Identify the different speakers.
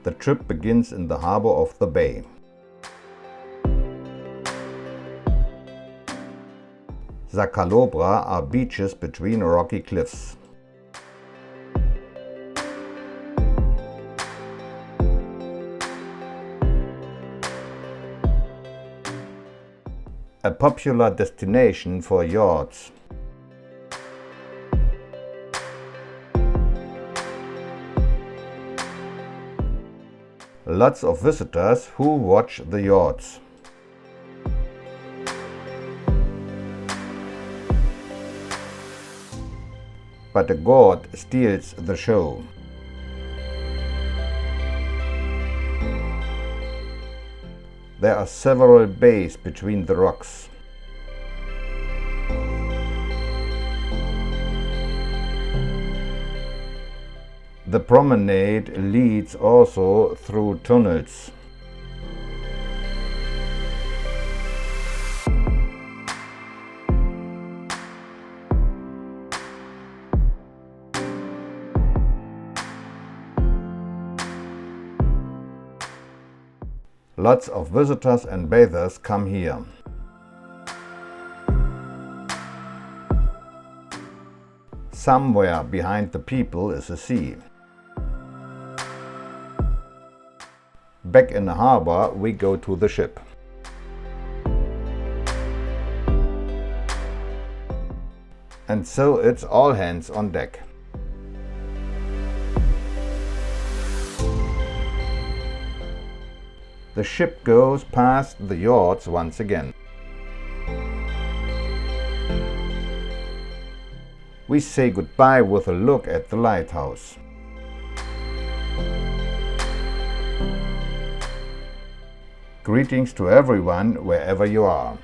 Speaker 1: The trip begins in the harbor of the bay. Sa Calobra are beaches between rocky cliffs. A popular destination for yachts. Lots of visitors who watch the yachts. But a god steals the show. There are several bays between the rocks. The promenade leads also through tunnels. Lots of visitors and bathers come here. Somewhere behind the people is a sea. Back in the harbor we go to the ship. And so it's all hands on deck. The ship goes past the yachts once again. We say goodbye with a look at the lighthouse. Greetings to everyone wherever you are.